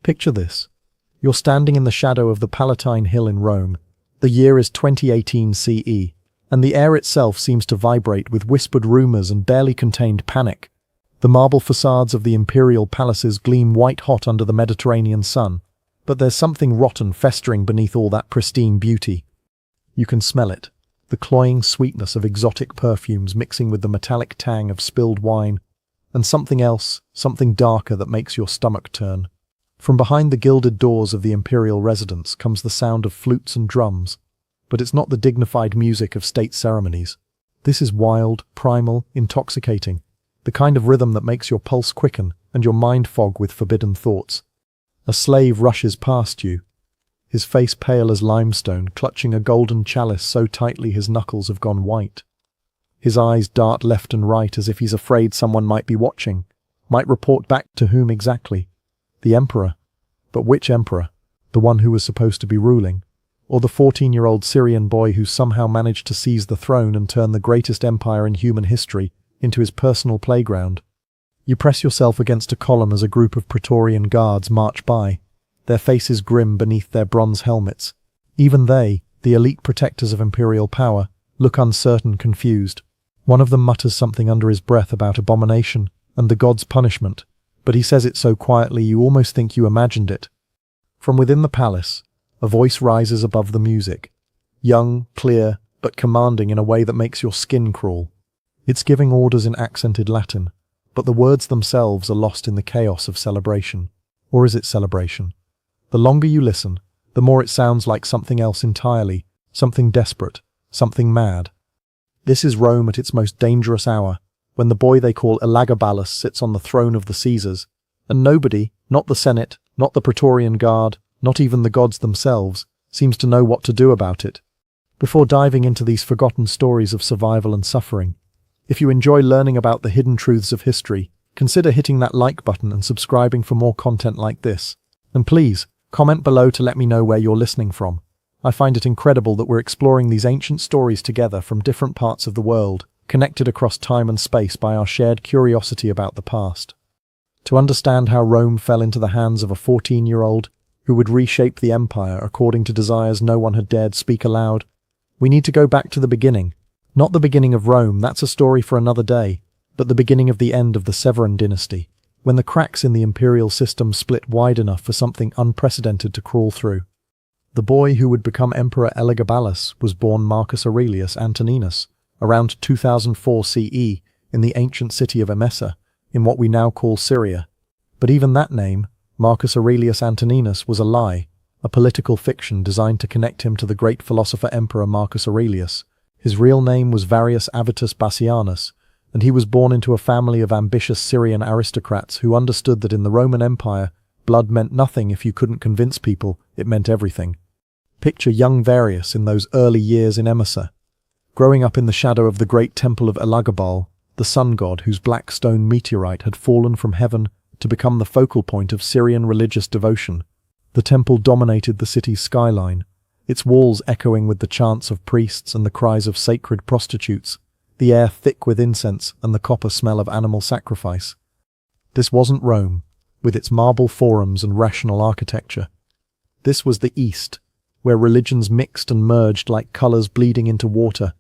Picture this. You're standing in the shadow of the Palatine Hill in Rome. The year is 2018 CE, and the air itself seems to vibrate with whispered rumors and barely contained panic. The marble facades of the imperial palaces gleam white-hot under the Mediterranean sun, but there's something rotten festering beneath all that pristine beauty. You can smell it, the cloying sweetness of exotic perfumes mixing with the metallic tang of spilled wine, and something else, something darker that makes your stomach turn. From behind the gilded doors of the imperial residence comes the sound of flutes and drums, but it's not the dignified music of state ceremonies. This is wild, primal, intoxicating, the kind of rhythm that makes your pulse quicken and your mind fog with forbidden thoughts. A slave rushes past you, his face pale as limestone, clutching a golden chalice so tightly his knuckles have gone white. His eyes dart left and right as if he's afraid someone might be watching, might report back to whom exactly. The emperor. But which emperor? The one who was supposed to be ruling? Or the 14-year-old Syrian boy who somehow managed to seize the throne and turn the greatest empire in human history into his personal playground? You press yourself against a column as a group of Praetorian guards march by, their faces grim beneath their bronze helmets. Even they, the elite protectors of imperial power, look uncertain, confused. One of them mutters something under his breath about abomination and the god's punishment, but he says it so quietly you almost think you imagined it. From within the palace, a voice rises above the music, young, clear, but commanding in a way that makes your skin crawl. It's giving orders in accented Latin, but the words themselves are lost in the chaos of celebration. Or is it celebration? The longer you listen, the more it sounds like something else entirely, something desperate, something mad. This is Rome at its most dangerous hour, when the boy they call Elagabalus sits on the throne of the Caesars, and nobody, not the Senate, not the Praetorian Guard, not even the gods themselves, seems to know what to do about it. Before diving into these forgotten stories of survival and suffering, if you enjoy learning about the hidden truths of history, consider hitting that like button and subscribing for more content like this. And please, comment below to let me know where you're listening from. I find it incredible that we're exploring these ancient stories together from different parts of the world, connected across time and space by our shared curiosity about the past. To understand how Rome fell into the hands of a 14-year-old who would reshape the empire according to desires no one had dared speak aloud, we need to go back to the beginning. Not the beginning of Rome, that's a story for another day, but the beginning of the end of the Severan dynasty, when the cracks in the imperial system split wide enough for something unprecedented to crawl through. The boy who would become Emperor Elagabalus was born Marcus Aurelius Antoninus, around 2004 CE, in the ancient city of Emesa, in what we now call Syria. But even that name, Marcus Aurelius Antoninus, was a lie, a political fiction designed to connect him to the great philosopher-emperor Marcus Aurelius. His real name was Varius Avitus Bassianus, and he was born into a family of ambitious Syrian aristocrats who understood that in the Roman Empire, blood meant nothing if you couldn't convince people it meant everything. Picture young Varius in those early years in Emesa, growing up in the shadow of the great temple of Elagabalus, the sun god whose black stone meteorite had fallen from heaven to become the focal point of Syrian religious devotion. The temple dominated the city's skyline, its walls echoing with the chants of priests and the cries of sacred prostitutes, the air thick with incense and the copper smell of animal sacrifice. This wasn't Rome, with its marble forums and rational architecture. This was the East, where religions mixed and merged like colours bleeding into water,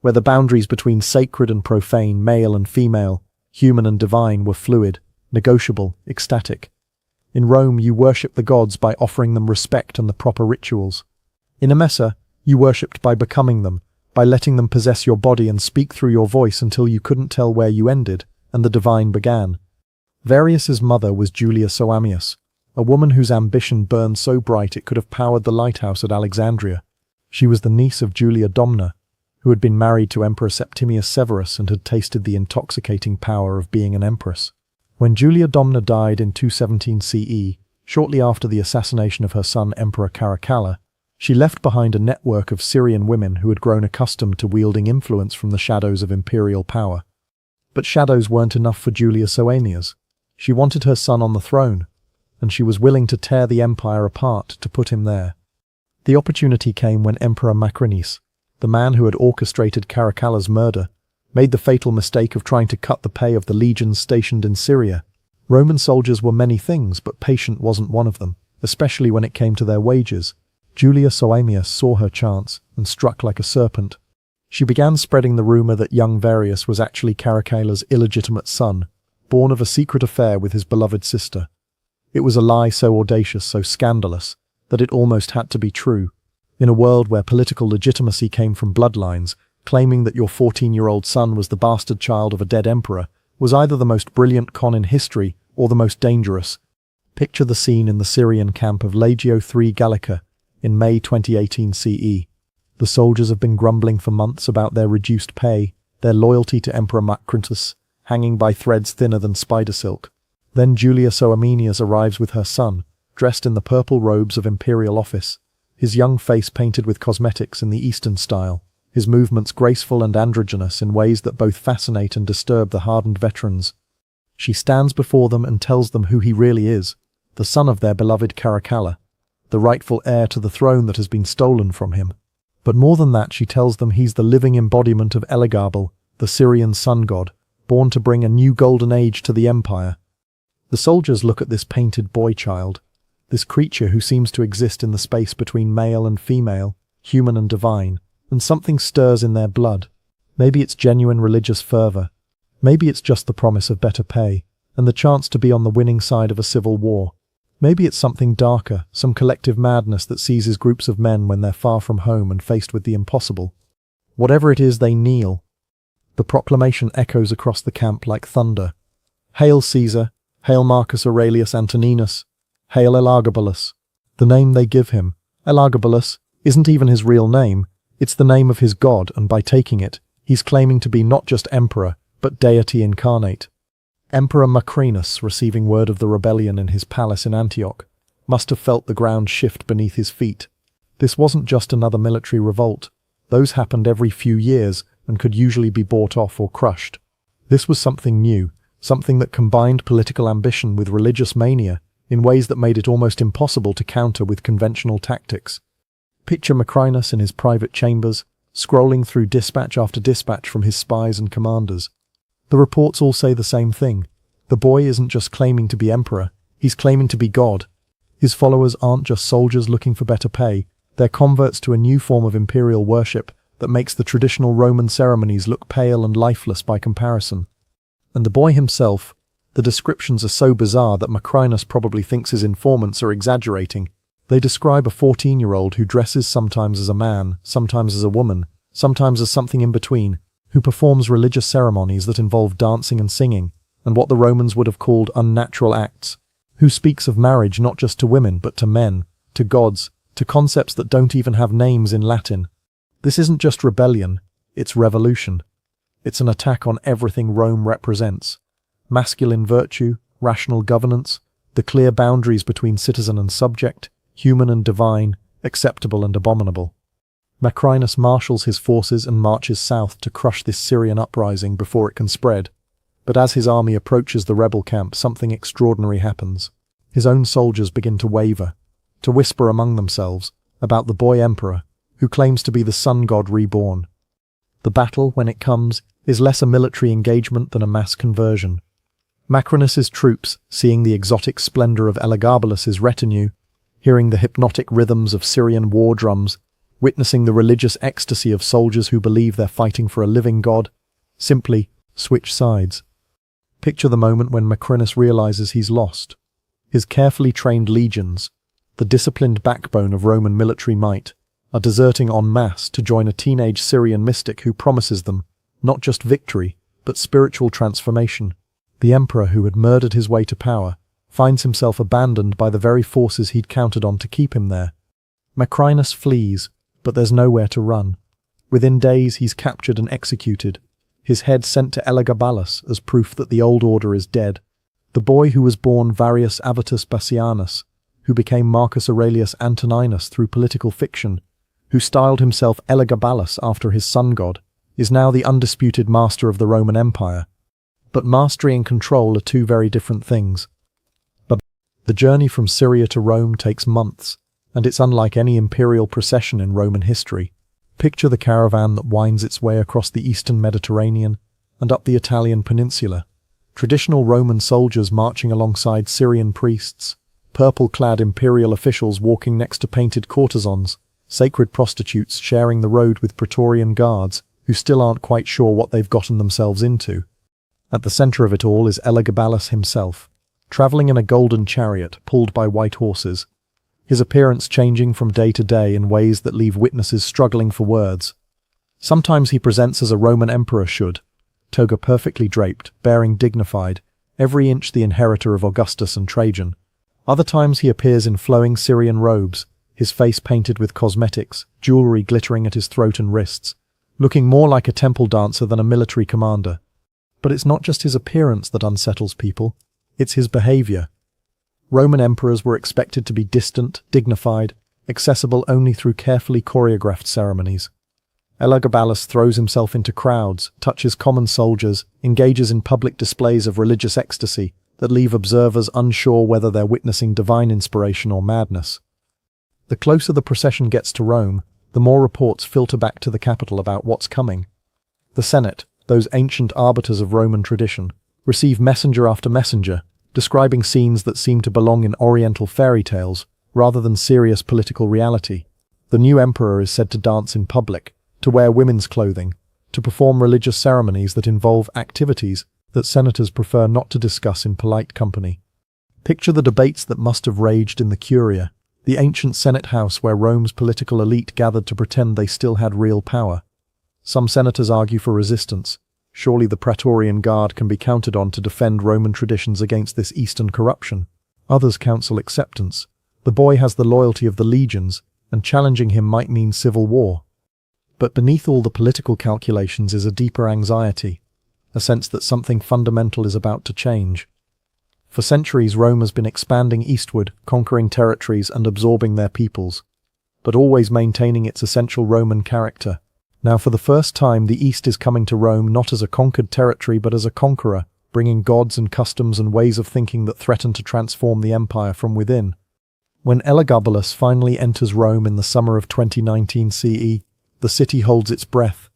where the boundaries between sacred and profane, male and female, human and divine were fluid, negotiable, ecstatic. In Rome you worshipped the gods by offering them respect and the proper rituals. In Emesa, you worshipped by becoming them, by letting them possess your body and speak through your voice until you couldn't tell where you ended and the divine began. Varius's mother was Julia Soamius, a woman whose ambition burned so bright it could have powered the lighthouse at Alexandria. She was the niece of Julia Domna, who had been married to Emperor Septimius Severus and had tasted the intoxicating power of being an empress. When Julia Domna died in 217 CE, shortly after the assassination of her son Emperor Caracalla, she left behind a network of Syrian women who had grown accustomed to wielding influence from the shadows of imperial power. But shadows weren't enough for Julia Soamius. She wanted her son on the throne, and she was willing to tear the empire apart to put him there. The opportunity came when Emperor Macrinus, the man who had orchestrated Caracalla's murder, made the fatal mistake of trying to cut the pay of the legions stationed in Syria. Roman soldiers were many things, but patient wasn't one of them, especially when it came to their wages. Julia Soaemias saw her chance and struck like a serpent. She began spreading the rumor that young Varius was actually Caracalla's illegitimate son, born of a secret affair with his beloved sister. It was a lie so audacious, so scandalous, that it almost had to be true. In a world where political legitimacy came from bloodlines, claiming that your 14-year-old son was the bastard child of a dead emperor was either the most brilliant con in history or the most dangerous. Picture the scene in the Syrian camp of Legio III Gallica in May 2018 CE. The soldiers have been grumbling for months about their reduced pay, their loyalty to Emperor Macrinus, hanging by threads thinner than spider silk. Then Julia Soaemias arrives with her son, dressed in the purple robes of imperial office, his young face painted with cosmetics in the Eastern style, his movements graceful and androgynous in ways that both fascinate and disturb the hardened veterans. She stands before them and tells them who he really is, the son of their beloved Caracalla, the rightful heir to the throne that has been stolen from him. But more than that, she tells them he's the living embodiment of Elagabalus, the Syrian sun god, born to bring a new golden age to the empire. The soldiers look at this painted boy child, this creature who seems to exist in the space between male and female, human and divine, and something stirs in their blood. Maybe it's genuine religious fervor. Maybe it's just the promise of better pay, and the chance to be on the winning side of a civil war. Maybe it's something darker, some collective madness that seizes groups of men when they're far from home and faced with the impossible. Whatever it is, they kneel. The proclamation echoes across the camp like thunder. Hail Caesar! Hail Marcus Aurelius Antoninus! Hail Elagabalus! The name they give him, Elagabalus, isn't even his real name. It's the name of his god, and by taking it, he's claiming to be not just emperor, but deity incarnate. Emperor Macrinus, receiving word of the rebellion in his palace in Antioch, must have felt the ground shift beneath his feet. This wasn't just another military revolt. Those happened every few years and could usually be bought off or crushed. This was something new, something that combined political ambition with religious mania in ways that made it almost impossible to counter with conventional tactics. Picture Macrinus in his private chambers, scrolling through dispatch after dispatch from his spies and commanders. The reports all say the same thing. The boy isn't just claiming to be emperor, he's claiming to be God. His followers aren't just soldiers looking for better pay, they're converts to a new form of imperial worship that makes the traditional Roman ceremonies look pale and lifeless by comparison. And the boy himself, the descriptions are so bizarre that Macrinus probably thinks his informants are exaggerating. They describe a 14-year-old who dresses sometimes as a man, sometimes as a woman, sometimes as something in between, who performs religious ceremonies that involve dancing and singing, and what the Romans would have called unnatural acts, who speaks of marriage not just to women but to men, to gods, to concepts that don't even have names in Latin. This isn't just rebellion, it's revolution. It's an attack on everything Rome represents. Masculine virtue, rational governance, the clear boundaries between citizen and subject, human and divine, acceptable and abominable. Macrinus marshals his forces and marches south to crush this Syrian uprising before it can spread. But as his army approaches the rebel camp, something extraordinary happens. His own soldiers begin to waver, to whisper among themselves about the boy emperor, who claims to be the sun god reborn. The battle, when it comes, is less a military engagement than a mass conversion. Macrinus's troops, seeing the exotic splendor of Elagabalus's retinue, hearing the hypnotic rhythms of Syrian war drums, witnessing the religious ecstasy of soldiers who believe they're fighting for a living god, simply switch sides. Picture the moment when Macrinus realizes he's lost. His carefully trained legions, the disciplined backbone of Roman military might, are deserting en masse to join a teenage Syrian mystic who promises them not just victory, but spiritual transformation. The emperor who had murdered his way to power finds himself abandoned by the very forces he'd counted on to keep him there. Macrinus flees, but there's nowhere to run. Within days he's captured and executed, his head sent to Elagabalus as proof that the old order is dead. The boy who was born Varius Avitus Bassianus, who became Marcus Aurelius Antoninus through political fiction, who styled himself Elagabalus after his sun god, is now the undisputed master of the Roman Empire. But mastery and control are two very different things. The journey from Syria to Rome takes months, and it's unlike any imperial procession in Roman history. Picture the caravan that winds its way across the eastern Mediterranean and up the Italian peninsula, Traditional Roman soldiers marching alongside Syrian priests, purple-clad imperial officials walking next to painted courtesans, sacred prostitutes sharing the road with Praetorian guards who still aren't quite sure what they've gotten themselves into. At the center of it all is Elagabalus himself, traveling in a golden chariot pulled by white horses, his appearance changing from day to day in ways that leave witnesses struggling for words. Sometimes he presents as a Roman emperor should, toga perfectly draped, bearing dignified, every inch the inheritor of Augustus and Trajan. Other times he appears in flowing Syrian robes, his face painted with cosmetics, jewelry glittering at his throat and wrists, looking more like a temple dancer than a military commander. But it's not just his appearance that unsettles people, it's his behavior. Roman emperors were expected to be distant, dignified, accessible only through carefully choreographed ceremonies. Elagabalus throws himself into crowds, touches common soldiers, engages in public displays of religious ecstasy that leave observers unsure whether they're witnessing divine inspiration or madness. The closer the procession gets to Rome, the more reports filter back to the capital about what's coming. The Senate, those ancient arbiters of Roman tradition, receive messenger after messenger, describing scenes that seem to belong in Oriental fairy tales rather than serious political reality. The new emperor is said to dance in public, to wear women's clothing, to perform religious ceremonies that involve activities that senators prefer not to discuss in polite company. Picture the debates that must have raged in the Curia, the ancient Senate house where Rome's political elite gathered to pretend they still had real power. Some senators argue for resistance. Surely the Praetorian Guard can be counted on to defend Roman traditions against this Eastern corruption. Others counsel acceptance. The boy has the loyalty of the legions, and challenging him might mean civil war. But beneath all the political calculations is a deeper anxiety, a sense that something fundamental is about to change. For centuries, Rome has been expanding eastward, conquering territories and absorbing their peoples, but always maintaining its essential Roman character. Now, for the first time, the East is coming to Rome not as a conquered territory but as a conqueror, bringing gods and customs and ways of thinking that threaten to transform the empire from within. When Elagabalus finally enters Rome in the summer of 2019 CE, the city holds its breath.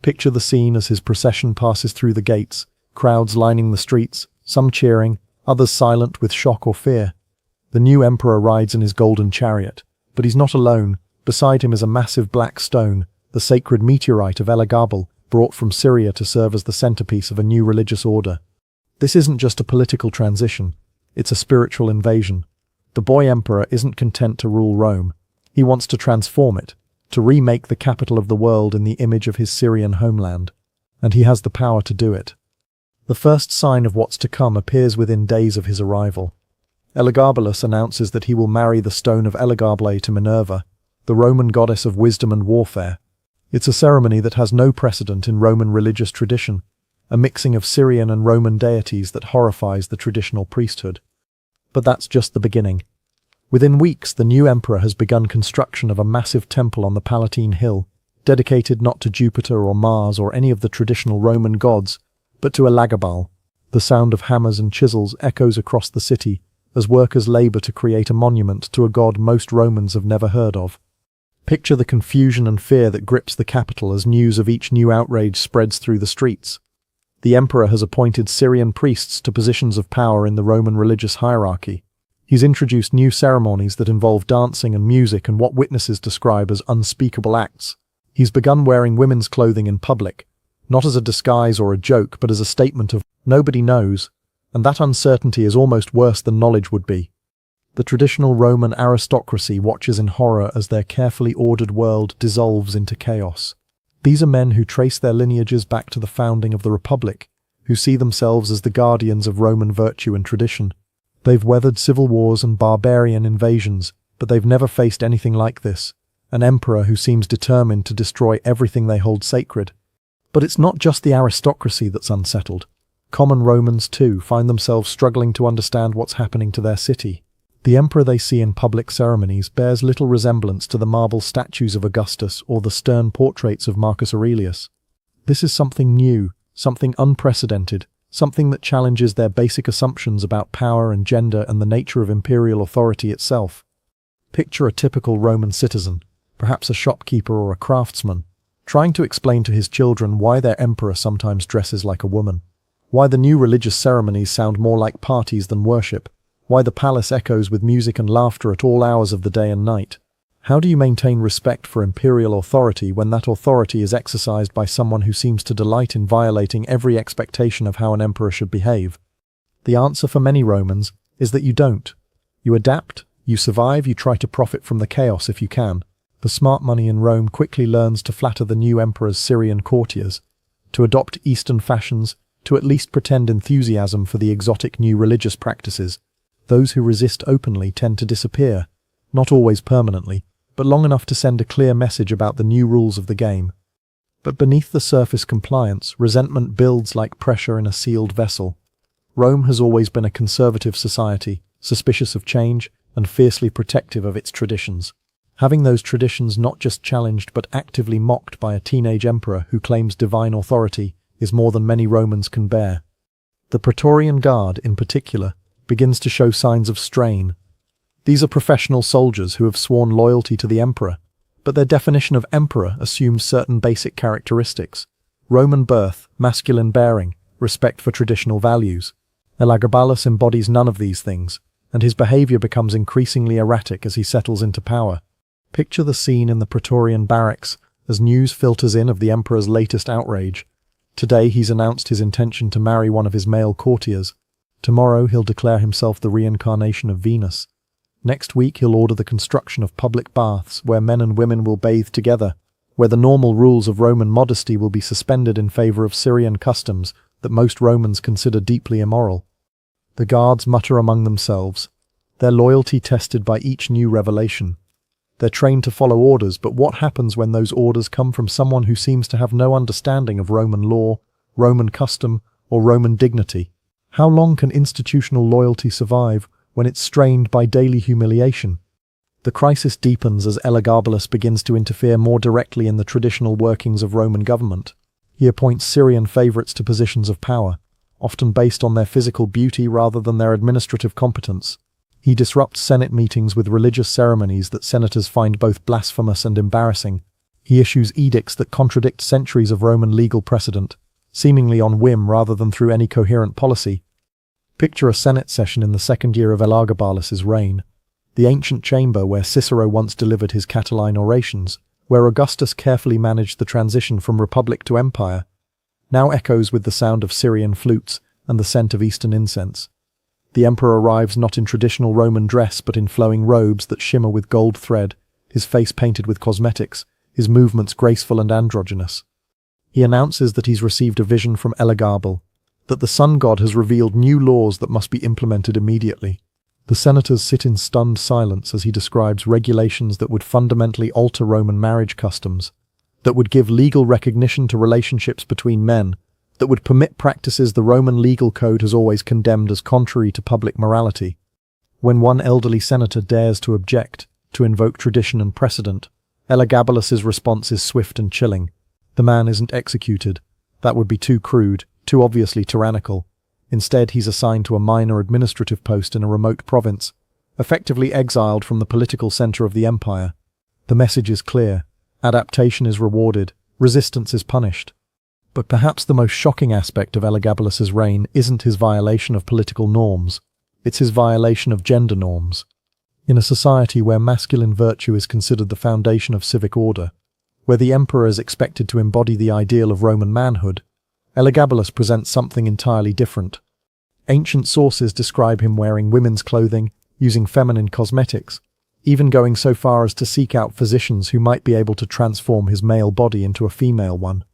Picture the scene as his procession passes through the gates, crowds lining the streets, some cheering, others silent with shock or fear. The new emperor rides in his golden chariot, but he's not alone. Beside him is a massive black stone, the sacred meteorite of Elagabalus, brought from Syria to serve as the centerpiece of a new religious order. This isn't just a political transition, it's a spiritual invasion. The boy emperor isn't content to rule Rome. He wants to transform it, to remake the capital of the world in the image of his Syrian homeland. And he has the power to do it. The first sign of what's to come appears within days of his arrival. Elagabalus announces that he will marry the stone of Elagabalus to Minerva, the Roman goddess of wisdom and warfare. It's a ceremony that has no precedent in Roman religious tradition, a mixing of Syrian and Roman deities that horrifies the traditional priesthood. But that's just the beginning. Within weeks, the new emperor has begun construction of a massive temple on the Palatine Hill, dedicated not to Jupiter or Mars or any of the traditional Roman gods, but to Elagabalus. The sound of hammers and chisels echoes across the city as workers labor to create a monument to a god most Romans have never heard of. Picture the confusion and fear that grips the capital as news of each new outrage spreads through the streets. The emperor has appointed Syrian priests to positions of power in the Roman religious hierarchy. He's introduced new ceremonies that involve dancing and music and what witnesses describe as unspeakable acts. He's begun wearing women's clothing in public, not as a disguise or a joke, but as a statement of nobody knows, and that uncertainty is almost worse than knowledge would be. The traditional Roman aristocracy watches in horror as their carefully ordered world dissolves into chaos. These are men who trace their lineages back to the founding of the Republic, who see themselves as the guardians of Roman virtue and tradition. They've weathered civil wars and barbarian invasions, but they've never faced anything like this, an emperor who seems determined to destroy everything they hold sacred. But it's not just the aristocracy that's unsettled. Common Romans, too, find themselves struggling to understand what's happening to their city. The emperor they see in public ceremonies bears little resemblance to the marble statues of Augustus or the stern portraits of Marcus Aurelius. This is something new, something unprecedented, something that challenges their basic assumptions about power and gender and the nature of imperial authority itself. Picture a typical Roman citizen, perhaps a shopkeeper or a craftsman, trying to explain to his children why their emperor sometimes dresses like a woman. Why the new religious ceremonies sound more like parties than worship. Why the palace echoes with music and laughter at all hours of the day and night. How do you maintain respect for imperial authority when that authority is exercised by someone who seems to delight in violating every expectation of how an emperor should behave? The answer for many Romans is that you don't. You adapt, you survive, you try to profit from the chaos if you can. The smart money in Rome quickly learns to flatter the new emperor's Syrian courtiers, to adopt Eastern fashions, to at least pretend enthusiasm for the exotic new religious practices. Those who resist openly tend to disappear, not always permanently, but long enough to send a clear message about the new rules of the game. But beneath the surface compliance, resentment builds like pressure in a sealed vessel. Rome has always been a conservative society, suspicious of change and fiercely protective of its traditions. Having those traditions not just challenged but actively mocked by a teenage emperor who claims divine authority is more than many Romans can bear. The Praetorian Guard, in particular, begins to show signs of strain. These are professional soldiers who have sworn loyalty to the emperor, but their definition of emperor assumes certain basic characteristics: Roman birth, masculine bearing, respect for traditional values. Elagabalus embodies none of these things, and his behavior becomes increasingly erratic as he settles into power. Picture the scene in the Praetorian barracks as news filters in of the emperor's latest outrage. Today he's announced his intention to marry one of his male courtiers. Tomorrow he'll declare himself the reincarnation of Venus. Next week he'll order the construction of public baths where men and women will bathe together, where the normal rules of Roman modesty will be suspended in favor of Syrian customs that most Romans consider deeply immoral. The guards mutter among themselves, their loyalty tested by each new revelation. They're trained to follow orders, but what happens when those orders come from someone who seems to have no understanding of Roman law, Roman custom, or Roman dignity? How long can institutional loyalty survive when it's strained by daily humiliation? The crisis deepens as Elagabalus begins to interfere more directly in the traditional workings of Roman government. He appoints Syrian favorites to positions of power, often based on their physical beauty rather than their administrative competence. He disrupts Senate meetings with religious ceremonies that senators find both blasphemous and embarrassing. He issues edicts that contradict centuries of Roman legal precedent, seemingly on whim rather than through any coherent policy. Picture a Senate session in the second year of Elagabalus's reign, the ancient chamber where Cicero once delivered his Catiline orations, where Augustus carefully managed the transition from republic to empire, now echoes with the sound of Syrian flutes and the scent of Eastern incense. The emperor arrives not in traditional Roman dress but in flowing robes that shimmer with gold thread, his face painted with cosmetics, his movements graceful and androgynous. He announces that he's received a vision from Elagabalus, that the sun god has revealed new laws that must be implemented immediately. The senators sit in stunned silence as he describes regulations that would fundamentally alter Roman marriage customs, that would give legal recognition to relationships between men, that would permit practices the Roman legal code has always condemned as contrary to public morality. When one elderly senator dares to object, to invoke tradition and precedent, Elagabalus's response is swift and chilling. The man isn't executed. That would be too crude, too obviously tyrannical. Instead, he's assigned to a minor administrative post in a remote province, effectively exiled from the political center of the empire. The message is clear. Adaptation is rewarded. Resistance is punished. But perhaps the most shocking aspect of Elagabalus's reign isn't his violation of political norms. It's his violation of gender norms. In a society where masculine virtue is considered the foundation of civic order, where the emperor is expected to embody the ideal of Roman manhood, Elagabalus presents something entirely different. Ancient sources describe him wearing women's clothing, using feminine cosmetics, even going so far as to seek out physicians who might be able to transform his male body into a female one.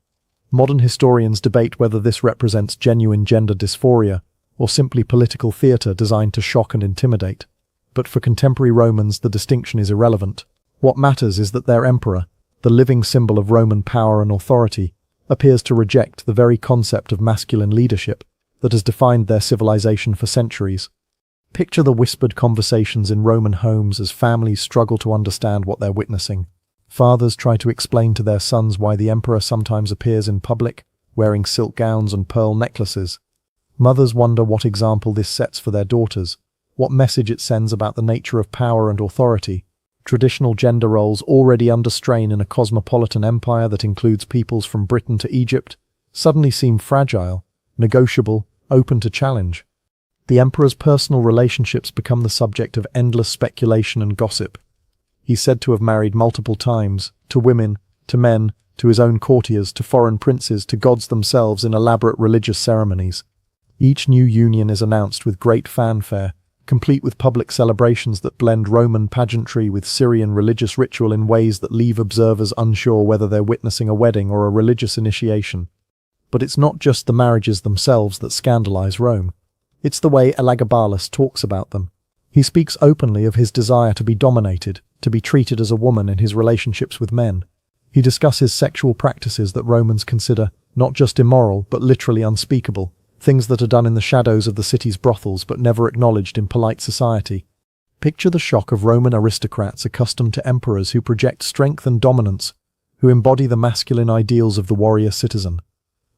Modern historians debate whether this represents genuine gender dysphoria or simply political theatre designed to shock and intimidate. But for contemporary Romans, the distinction is irrelevant. What matters is that their emperor, the living symbol of Roman power and authority, appears to reject the very concept of masculine leadership that has defined their civilization for centuries. Picture the whispered conversations in Roman homes as families struggle to understand what they're witnessing. Fathers try to explain to their sons why the emperor sometimes appears in public, wearing silk gowns and pearl necklaces. Mothers wonder what example this sets for their daughters, what message it sends about the nature of power and authority. Traditional gender roles, already under strain in a cosmopolitan empire that includes peoples from Britain to Egypt, suddenly seem fragile, negotiable, open to challenge. The emperor's personal relationships become the subject of endless speculation and gossip. He's said to have married multiple times, to women, to men, to his own courtiers, to foreign princes, to gods themselves in elaborate religious ceremonies. Each new union is announced with great fanfare, complete with public celebrations that blend Roman pageantry with Syrian religious ritual in ways that leave observers unsure whether they're witnessing a wedding or a religious initiation. But it's not just the marriages themselves that scandalize Rome. It's the way Elagabalus talks about them. He speaks openly of his desire to be dominated, to be treated as a woman in his relationships with men. He discusses sexual practices that Romans consider not just immoral, but literally unspeakable, things that are done in the shadows of the city's brothels but never acknowledged in polite society. Picture the shock of Roman aristocrats accustomed to emperors who project strength and dominance, who embody the masculine ideals of the warrior citizen.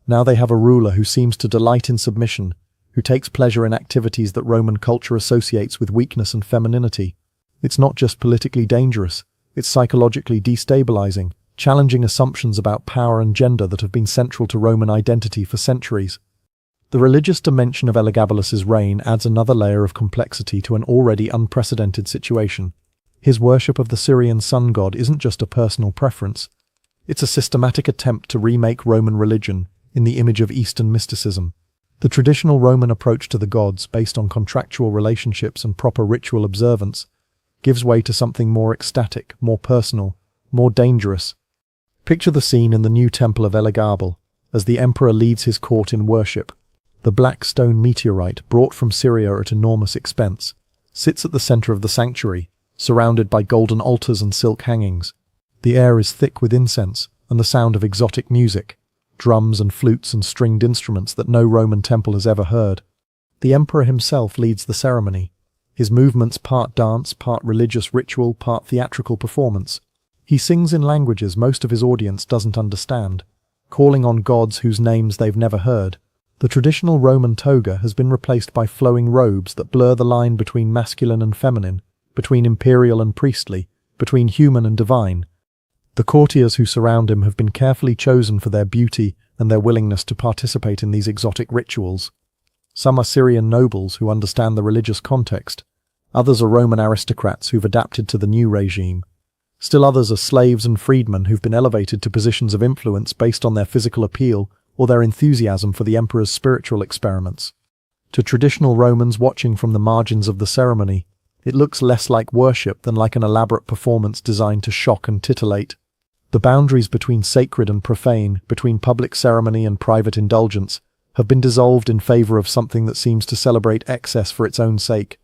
Now they have a ruler who seems to delight in submission, who takes pleasure in activities that Roman culture associates with weakness and femininity. It's not just politically dangerous, it's psychologically destabilizing, challenging assumptions about power and gender that have been central to Roman identity for centuries. The religious dimension of Elagabalus's reign adds another layer of complexity to an already unprecedented situation. His worship of the Syrian sun god isn't just a personal preference, it's a systematic attempt to remake Roman religion in the image of Eastern mysticism. The traditional Roman approach to the gods, based on contractual relationships and proper ritual observance, gives way to something more ecstatic, more personal, more dangerous. Picture the scene in the new temple of Elagabalus, as the emperor leads his court in worship. The black stone meteorite, brought from Syria at enormous expense, sits at the center of the sanctuary, surrounded by golden altars and silk hangings. The air is thick with incense and the sound of exotic music, drums and flutes and stringed instruments that no Roman temple has ever heard. The emperor himself leads the ceremony, his movements part dance, part religious ritual, part theatrical performance. He sings in languages most of his audience doesn't understand, calling on gods whose names they've never heard. The traditional Roman toga has been replaced by flowing robes that blur the line between masculine and feminine, between imperial and priestly, between human and divine. The courtiers who surround him have been carefully chosen for their beauty and their willingness to participate in these exotic rituals. Some are Syrian nobles who understand the religious context. Others are Roman aristocrats who've adapted to the new regime. Still others are slaves and freedmen who've been elevated to positions of influence based on their physical appeal or their enthusiasm for the emperor's spiritual experiments. To traditional Romans watching from the margins of the ceremony, it looks less like worship than like an elaborate performance designed to shock and titillate. The boundaries between sacred and profane, between public ceremony and private indulgence, have been dissolved in favor of something that seems to celebrate excess for its own sake.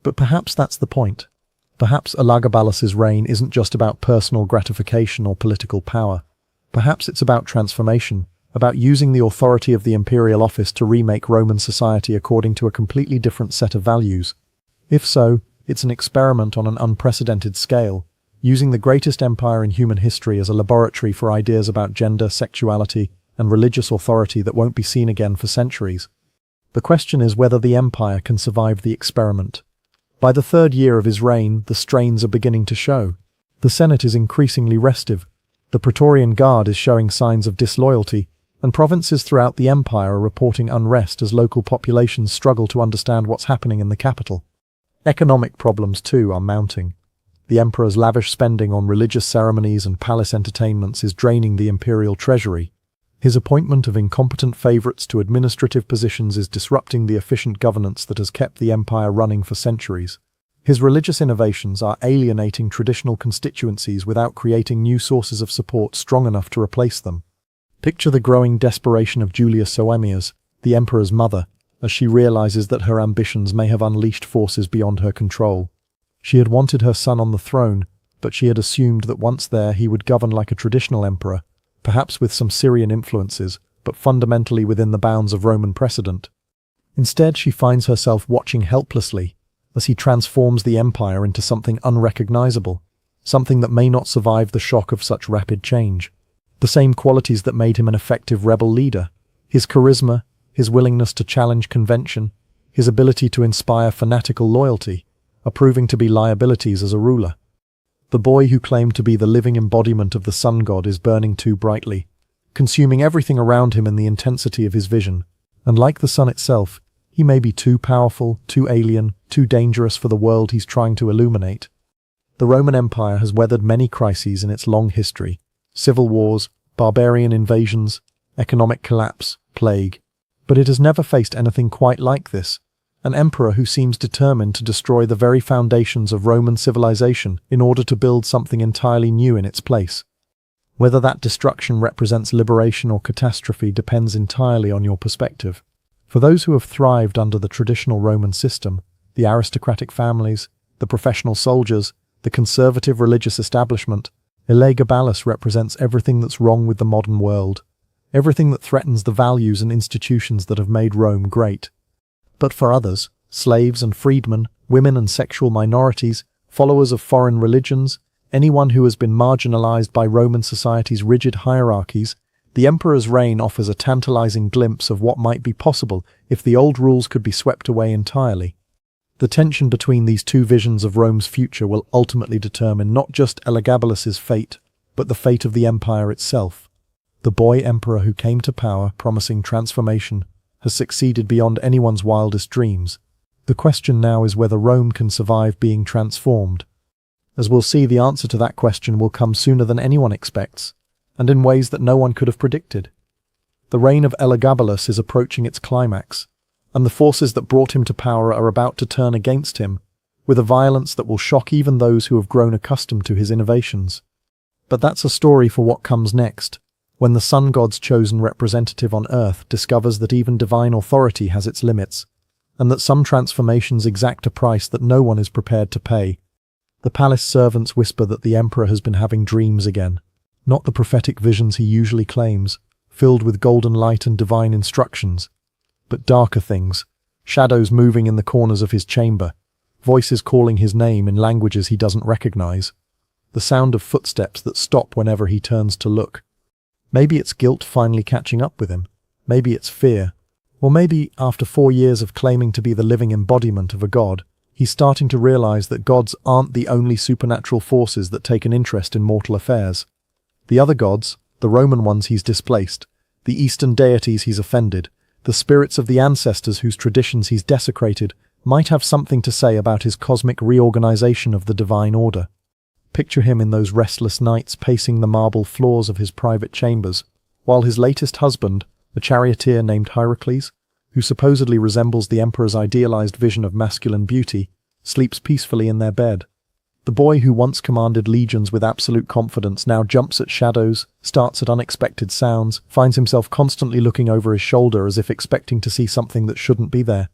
But perhaps that's the point. Perhaps Elagabalus's reign isn't just about personal gratification or political power. Perhaps it's about transformation, about using the authority of the imperial office to remake Roman society according to a completely different set of values. If so, it's an experiment on an unprecedented scale, using the greatest empire in human history as a laboratory for ideas about gender, sexuality, and religious authority that won't be seen again for centuries. The question is whether the empire can survive the experiment. By the third year of his reign, the strains are beginning to show. The Senate is increasingly restive. The Praetorian Guard is showing signs of disloyalty, and provinces throughout the empire are reporting unrest as local populations struggle to understand what's happening in the capital. Economic problems, too, are mounting. The emperor's lavish spending on religious ceremonies and palace entertainments is draining the imperial treasury. His appointment of incompetent favorites to administrative positions is disrupting the efficient governance that has kept the empire running for centuries. His religious innovations are alienating traditional constituencies without creating new sources of support strong enough to replace them. Picture the growing desperation of Julia Soaemias, the emperor's mother, as she realizes that her ambitions may have unleashed forces beyond her control. She had wanted her son on the throne, but she had assumed that once there he would govern like a traditional emperor, perhaps with some Syrian influences, but fundamentally within the bounds of Roman precedent. Instead, she finds herself watching helplessly as he transforms the empire into something unrecognizable, something that may not survive the shock of such rapid change. The same qualities that made him an effective rebel leader, his charisma, his willingness to challenge convention, his ability to inspire fanatical loyalty, are proving to be liabilities as a ruler. The boy who claimed to be the living embodiment of the sun god is burning too brightly, consuming everything around him in the intensity of his vision, And like the sun itself, he may be too powerful, too alien, too dangerous for the world he's trying to illuminate. The Roman Empire has weathered many crises in its long history: civil wars, barbarian invasions, economic collapse, plague. But it has never faced anything quite like this: an emperor who seems determined to destroy the very foundations of Roman civilization in order to build something entirely new in its place. Whether that destruction represents liberation or catastrophe depends entirely on your perspective. For those who have thrived under the traditional Roman system, the aristocratic families, the professional soldiers, the conservative religious establishment, Elagabalus represents everything that's wrong with the modern world, everything that threatens the values and institutions that have made Rome great. But for others, slaves and freedmen, women and sexual minorities, followers of foreign religions, anyone who has been marginalized by Roman society's rigid hierarchies, the emperor's reign offers a tantalizing glimpse of what might be possible if the old rules could be swept away entirely. The tension between these two visions of Rome's future will ultimately determine not just Elagabalus's fate, but the fate of the empire itself. The boy emperor who came to power promising transformation has succeeded beyond anyone's wildest dreams. The question now is whether Rome can survive being transformed. As we'll see, the answer to that question will come sooner than anyone expects, and in ways that no one could have predicted. The reign of Elagabalus is approaching its climax, and the forces that brought him to power are about to turn against him, with a violence that will shock even those who have grown accustomed to his innovations. But that's a story for what comes next, when the sun god's chosen representative on earth discovers that even divine authority has its limits, and that some transformations exact a price that no one is prepared to pay. The palace servants whisper that the emperor has been having dreams again, not the prophetic visions he usually claims, filled with golden light and divine instructions, but darker things, shadows moving in the corners of his chamber, voices calling his name in languages he doesn't recognize, the sound of footsteps that stop whenever he turns to look. Maybe it's guilt finally catching up with him, maybe it's fear, or maybe, after 4 years of claiming to be the living embodiment of a god, he's starting to realize that gods aren't the only supernatural forces that take an interest in mortal affairs. The other gods, the Roman ones he's displaced, the Eastern deities he's offended, the spirits of the ancestors whose traditions he's desecrated, might have something to say about his cosmic reorganization of the divine order. Picture him in those restless nights pacing the marble floors of his private chambers, while his latest husband, a charioteer named Heracles, who supposedly resembles the emperor's idealized vision of masculine beauty, sleeps peacefully in their bed. The boy who once commanded legions with absolute confidence now jumps at shadows, starts at unexpected sounds, finds himself constantly looking over his shoulder as if expecting to see something that shouldn't be there.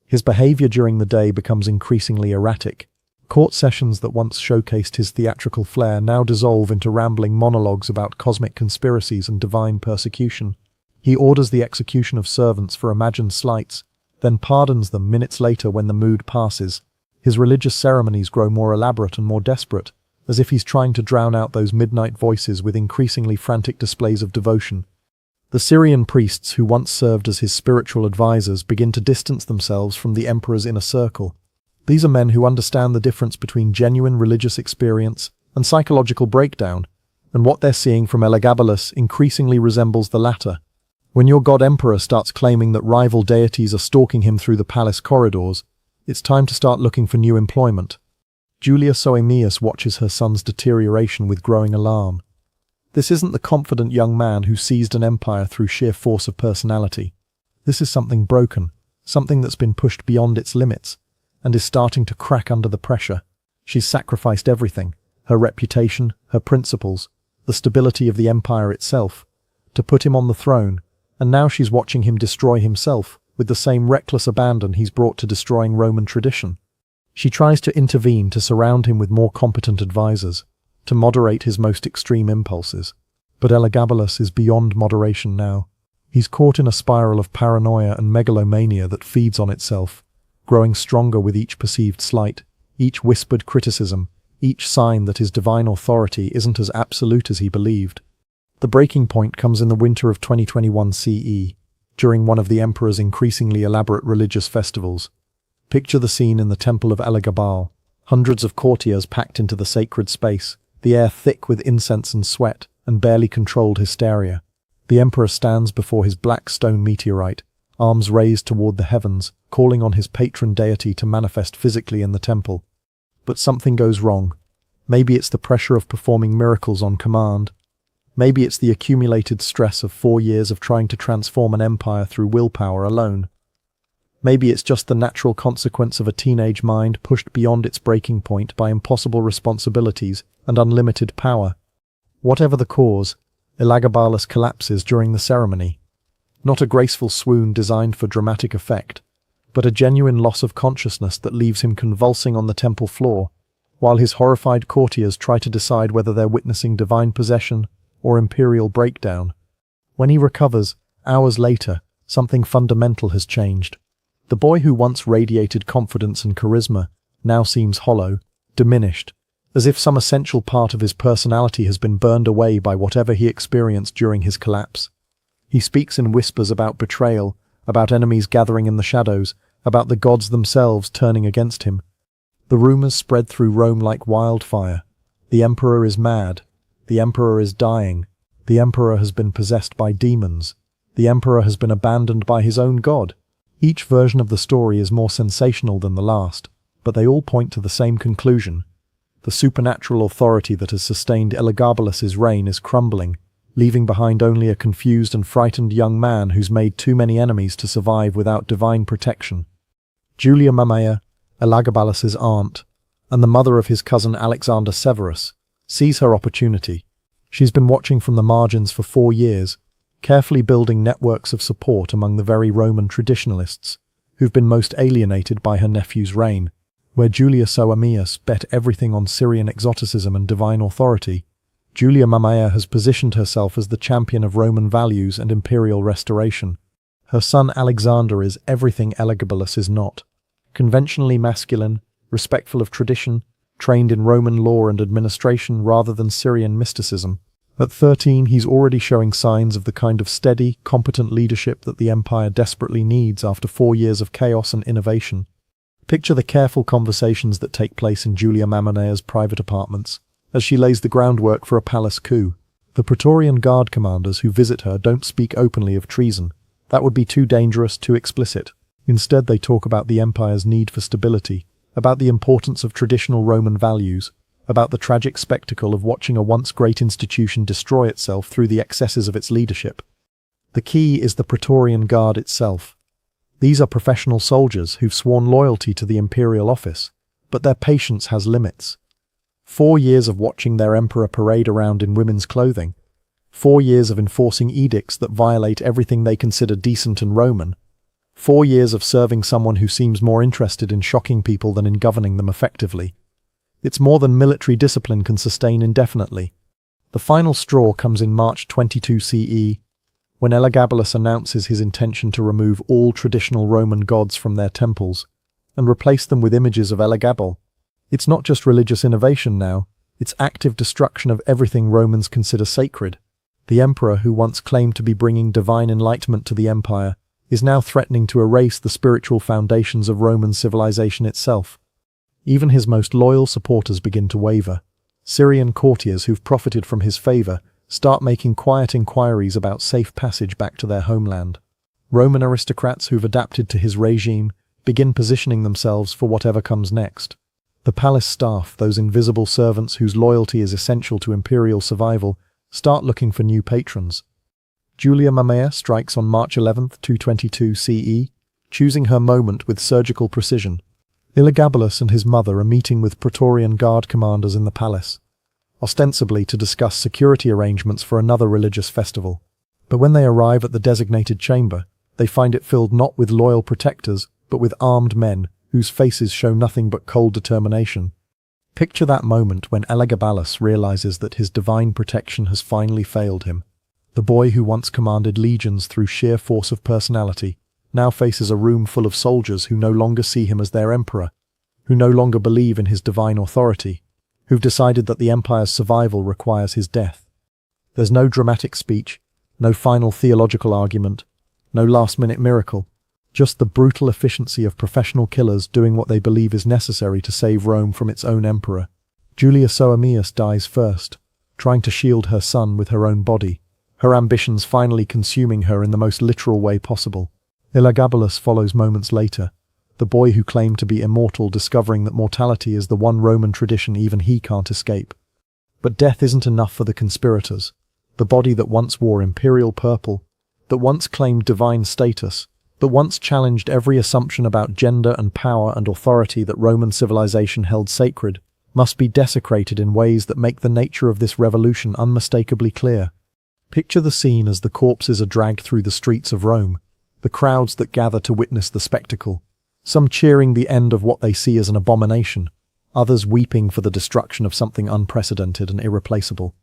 His behavior during the day becomes increasingly erratic. Court sessions that once showcased his theatrical flair now dissolve into rambling monologues about cosmic conspiracies and divine persecution. He orders the execution of servants for imagined slights, then pardons them minutes later when the mood passes. His religious ceremonies grow more elaborate and more desperate, as if he's trying to drown out those midnight voices with increasingly frantic displays of devotion. The Syrian priests who once served as his spiritual advisors begin to distance themselves from the emperor's inner circle. These are men who understand the difference between genuine religious experience and psychological breakdown, and what they're seeing from Elagabalus increasingly resembles the latter. When your god-emperor starts claiming that rival deities are stalking him through the palace corridors, it's time to start looking for new employment. Julia Soaemias watches her son's deterioration with growing alarm. This isn't the confident young man who seized an empire through sheer force of personality. This is something broken, something that's been pushed beyond its limits, and is starting to crack under the pressure. She's sacrificed everything, her reputation, her principles, the stability of the empire itself, to put him on the throne, and now she's watching him destroy himself with the same reckless abandon he's brought to destroying Roman tradition. She tries to intervene to surround him with more competent advisors, to moderate his most extreme impulses. But Elagabalus is beyond moderation now. He's caught in a spiral of paranoia and megalomania that feeds on itself, growing stronger with each perceived slight, each whispered criticism, each sign that his divine authority isn't as absolute as he believed. The breaking point comes in the winter of 2021 CE, during one of the emperor's increasingly elaborate religious festivals. Picture the scene in the temple of Elagabalus, hundreds of courtiers packed into the sacred space, the air thick with incense and sweat, and barely controlled hysteria. The emperor stands before his black stone meteorite, arms raised toward the heavens, calling on his patron deity to manifest physically in the temple. But something goes wrong. Maybe it's the pressure of performing miracles on command. Maybe it's the accumulated stress of 4 years of trying to transform an empire through willpower alone. Maybe it's just the natural consequence of a teenage mind pushed beyond its breaking point by impossible responsibilities and unlimited power. Whatever the cause, Elagabalus collapses during the ceremony. Not a graceful swoon designed for dramatic effect, but a genuine loss of consciousness that leaves him convulsing on the temple floor, while his horrified courtiers try to decide whether they're witnessing divine possession or imperial breakdown. When he recovers, hours later, something fundamental has changed. The boy who once radiated confidence and charisma now seems hollow, diminished, as if some essential part of his personality has been burned away by whatever he experienced during his collapse. He speaks in whispers about betrayal, about enemies gathering in the shadows, about the gods themselves turning against him. The rumors spread through Rome like wildfire. The emperor is mad. The emperor is dying. The emperor has been possessed by demons. The emperor has been abandoned by his own god. Each version of the story is more sensational than the last, but they all point to the same conclusion. The supernatural authority that has sustained Elagabalus's reign is crumbling, leaving behind only a confused and frightened young man who's made too many enemies to survive without divine protection. Julia Mamaea, Elagabalus's aunt, and the mother of his cousin Alexander Severus, sees her opportunity. She's been watching from the margins for 4 years, carefully building networks of support among the very Roman traditionalists, who've been most alienated by her nephew's reign. Where Julia Soaemias bet everything on Syrian exoticism and divine authority, Julia Mamaea has positioned herself as the champion of Roman values and imperial restoration. Her son Alexander is everything Elagabalus is not. Conventionally masculine, respectful of tradition, trained in Roman law and administration rather than Syrian mysticism. At 13, he's already showing signs of the kind of steady, competent leadership that the empire desperately needs after 4 years of chaos and innovation. Picture the careful conversations that take place in Julia Mamaea's private apartments, as she lays the groundwork for a palace coup. The Praetorian Guard commanders who visit her don't speak openly of treason. That would be too dangerous, too explicit. Instead, they talk about the empire's need for stability, about the importance of traditional Roman values, about the tragic spectacle of watching a once great institution destroy itself through the excesses of its leadership. The key is the Praetorian Guard itself. These are professional soldiers who've sworn loyalty to the imperial office, but their patience has limits. 4 years of watching their emperor parade around in women's clothing. 4 years of enforcing edicts that violate everything they consider decent and Roman. 4 years of serving someone who seems more interested in shocking people than in governing them effectively. It's more than military discipline can sustain indefinitely. The final straw comes in March 22 CE, when Elagabalus announces his intention to remove all traditional Roman gods from their temples and replace them with images of Elagabal. It's not just religious innovation now, it's active destruction of everything Romans consider sacred. The emperor, who once claimed to be bringing divine enlightenment to the empire, is now threatening to erase the spiritual foundations of Roman civilization itself. Even his most loyal supporters begin to waver. Syrian courtiers who've profited from his favor start making quiet inquiries about safe passage back to their homeland. Roman aristocrats who've adapted to his regime begin positioning themselves for whatever comes next. The palace staff, those invisible servants whose loyalty is essential to imperial survival, start looking for new patrons. Julia Mamaea strikes on March 11, 222 CE, choosing her moment with surgical precision. Elagabalus and his mother are meeting with Praetorian Guard commanders in the palace, ostensibly to discuss security arrangements for another religious festival. But when they arrive at the designated chamber, they find it filled not with loyal protectors, but with armed men, whose faces show nothing but cold determination. Picture that moment when Elagabalus realizes that his divine protection has finally failed him. The boy who once commanded legions through sheer force of personality now faces a room full of soldiers who no longer see him as their emperor, who no longer believe in his divine authority, who've decided that the empire's survival requires his death. There's no dramatic speech, no final theological argument, no last-minute miracle, just the brutal efficiency of professional killers doing what they believe is necessary to save Rome from its own emperor. Julia Soaemias dies first, trying to shield her son with her own body, her ambitions finally consuming her in the most literal way possible. Elagabalus follows moments later, the boy who claimed to be immortal discovering that mortality is the one Roman tradition even he can't escape. But death isn't enough for the conspirators. The body that once wore imperial purple, that once claimed divine status, that once challenged every assumption about gender and power and authority that Roman civilization held sacred, must be desecrated in ways that make the nature of this revolution unmistakably clear. Picture the scene as the corpses are dragged through the streets of Rome, the crowds that gather to witness the spectacle, some cheering the end of what they see as an abomination, others weeping for the destruction of something unprecedented and irreplaceable.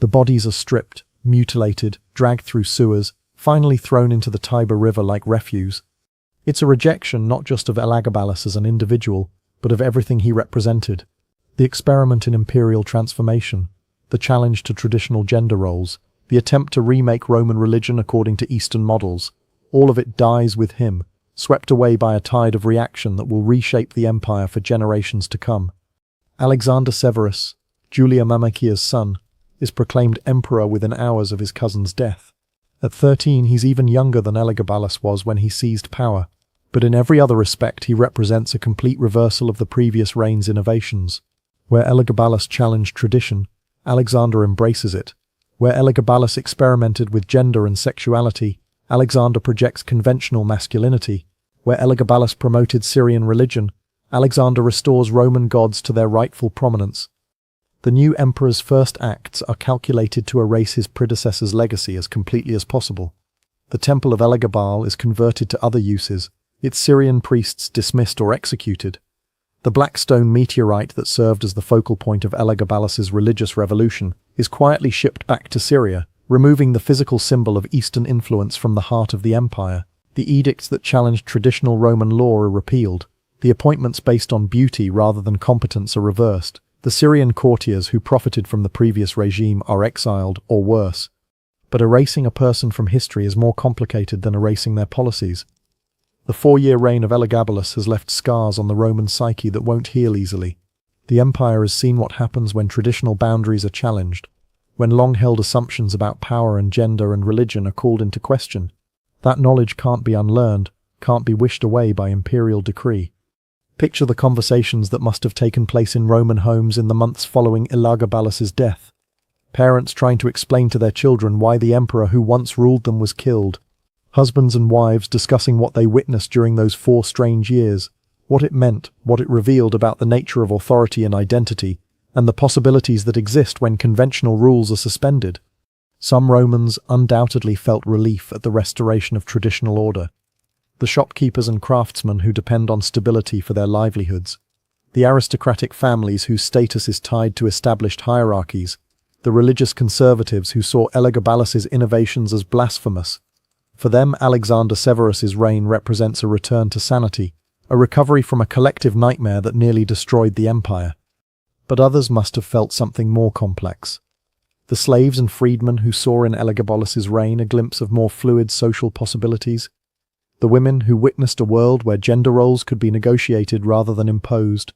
The bodies are stripped, mutilated, dragged through sewers, finally thrown into the Tiber River like refuse. It's a rejection not just of Elagabalus as an individual, but of everything he represented. The experiment in imperial transformation, the challenge to traditional gender roles, the attempt to remake Roman religion according to Eastern models, all of it dies with him, swept away by a tide of reaction that will reshape the empire for generations to come. Alexander Severus, Julia Mamachia's son, is proclaimed emperor within hours of his cousin's death. At 13, he's even younger than Elagabalus was when he seized power, but in every other respect he represents a complete reversal of the previous reign's innovations. Where Elagabalus challenged tradition, Alexander embraces it. Where Elagabalus experimented with gender and sexuality, Alexander projects conventional masculinity. Where Elagabalus promoted Syrian religion, Alexander restores Roman gods to their rightful prominence. The new emperor's first acts are calculated to erase his predecessor's legacy as completely as possible. The temple of Elagabal is converted to other uses, its Syrian priests dismissed or executed. The black stone meteorite that served as the focal point of Elagabalus's religious revolution is quietly shipped back to Syria, removing the physical symbol of Eastern influence from the heart of the empire. The edicts that challenged traditional Roman law are repealed. The appointments based on beauty rather than competence are reversed. The Syrian courtiers who profited from the previous regime are exiled, or worse. But erasing a person from history is more complicated than erasing their policies. The 4-year reign of Elagabalus has left scars on the Roman psyche that won't heal easily. The empire has seen what happens when traditional boundaries are challenged, when long-held assumptions about power and gender and religion are called into question. That knowledge can't be unlearned, can't be wished away by imperial decree. Picture the conversations that must have taken place in Roman homes in the months following Elagabalus's death. Parents trying to explain to their children why the emperor who once ruled them was killed. Husbands and wives discussing what they witnessed during those 4 strange years, what it meant, what it revealed about the nature of authority and identity, and the possibilities that exist when conventional rules are suspended. Some Romans undoubtedly felt relief at the restoration of traditional order. The shopkeepers and craftsmen who depend on stability for their livelihoods, the aristocratic families whose status is tied to established hierarchies, the religious conservatives who saw Elagabalus's innovations as blasphemous. For them, Alexander Severus's reign represents a return to sanity, a recovery from a collective nightmare that nearly destroyed the empire. But others must have felt something more complex. The slaves and freedmen who saw in Elagabalus's reign a glimpse of more fluid social possibilities. The women who witnessed a world where gender roles could be negotiated rather than imposed.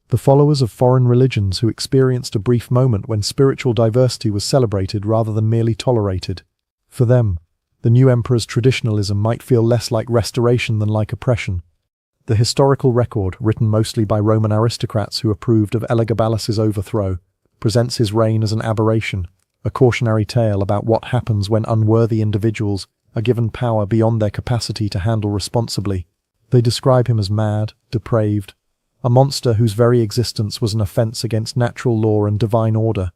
The followers of foreign religions who experienced a brief moment when spiritual diversity was celebrated rather than merely tolerated. For them, the new emperor's traditionalism might feel less like restoration than like oppression. The historical record, written mostly by Roman aristocrats who approved of Elagabalus's overthrow, presents his reign as an aberration, a cautionary tale about what happens when unworthy individuals are given power beyond their capacity to handle responsibly. They describe him as mad, depraved, a monster whose very existence was an offense against natural law and divine order.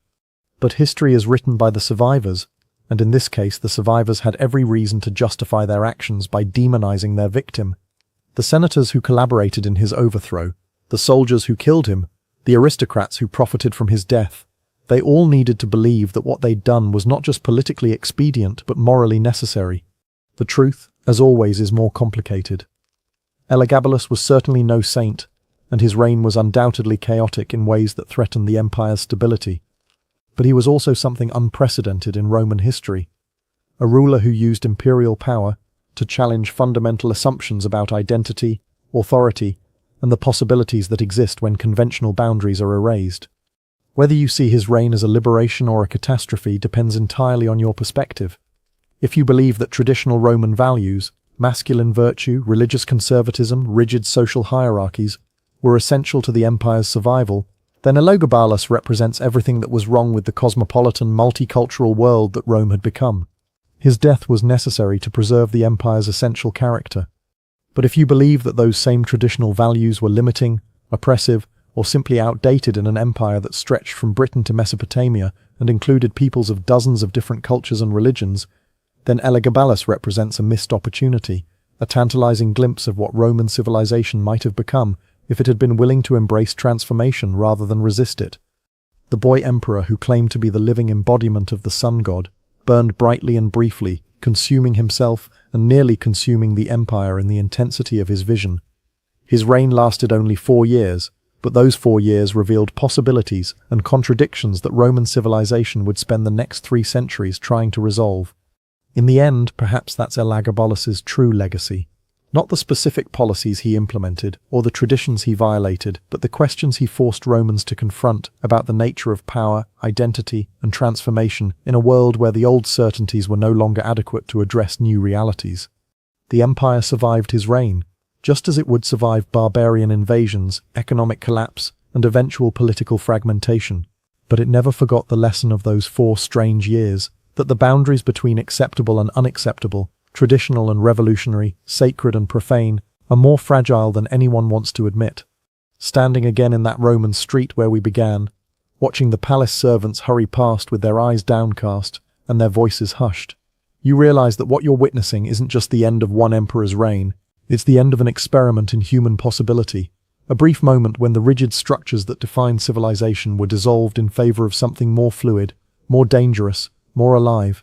But history is written by the survivors, and in this case the survivors had every reason to justify their actions by demonizing their victim. The senators who collaborated in his overthrow, the soldiers who killed him, the aristocrats who profited from his death, they all needed to believe that what they'd done was not just politically expedient but morally necessary. The truth, as always, is more complicated. Elagabalus was certainly no saint, and his reign was undoubtedly chaotic in ways that threatened the empire's stability. But he was also something unprecedented in Roman history, a ruler who used imperial power to challenge fundamental assumptions about identity, authority, and the possibilities that exist when conventional boundaries are erased. Whether you see his reign as a liberation or a catastrophe depends entirely on your perspective. If you believe that traditional Roman values, masculine virtue, religious conservatism, rigid social hierarchies, were essential to the empire's survival, then Elagabalus represents everything that was wrong with the cosmopolitan, multicultural world that Rome had become. His death was necessary to preserve the empire's essential character. But if you believe that those same traditional values were limiting, oppressive, or simply outdated in an empire that stretched from Britain to Mesopotamia and included peoples of dozens of different cultures and religions, then Elagabalus represents a missed opportunity, a tantalizing glimpse of what Roman civilization might have become if it had been willing to embrace transformation rather than resist it. The boy emperor who claimed to be the living embodiment of the sun god burned brightly and briefly, consuming himself and nearly consuming the empire in the intensity of his vision. His reign lasted only 4 years, but those 4 years revealed possibilities and contradictions that Roman civilization would spend the next 3 centuries trying to resolve. In the end, perhaps that's Elagabalus's true legacy. Not the specific policies he implemented or the traditions he violated, but the questions he forced Romans to confront about the nature of power, identity, and transformation in a world where the old certainties were no longer adequate to address new realities. The empire survived his reign, just as it would survive barbarian invasions, economic collapse, and eventual political fragmentation. But it never forgot the lesson of those 4 strange years, that the boundaries between acceptable and unacceptable, traditional and revolutionary, sacred and profane, are more fragile than anyone wants to admit. Standing again in that Roman street where we began, watching the palace servants hurry past with their eyes downcast and their voices hushed, you realize that what you're witnessing isn't just the end of one emperor's reign, it's the end of an experiment in human possibility, a brief moment when the rigid structures that define civilization were dissolved in favor of something more fluid, more dangerous, more alive.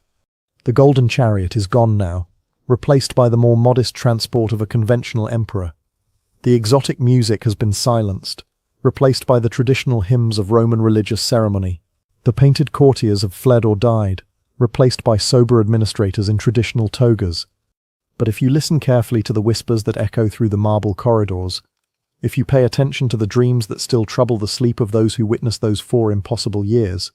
The golden chariot is gone now, replaced by the more modest transport of a conventional emperor. The exotic music has been silenced, replaced by the traditional hymns of Roman religious ceremony. The painted courtiers have fled or died, replaced by sober administrators in traditional togas. But if you listen carefully to the whispers that echo through the marble corridors, if you pay attention to the dreams that still trouble the sleep of those who witnessed those 4 impossible years,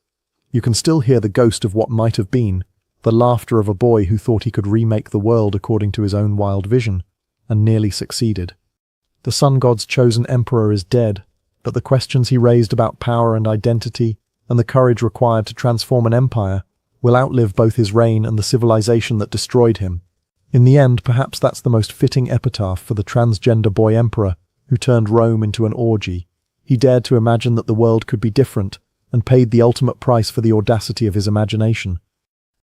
you can still hear the ghost of what might have been, the laughter of a boy who thought he could remake the world according to his own wild vision, and nearly succeeded. The sun god's chosen emperor is dead, but the questions he raised about power and identity, and the courage required to transform an empire, will outlive both his reign and the civilization that destroyed him. In the end, perhaps that's the most fitting epitaph for the transgender boy emperor who turned Rome into an orgy. He dared to imagine that the world could be different, and paid the ultimate price for the audacity of his imagination.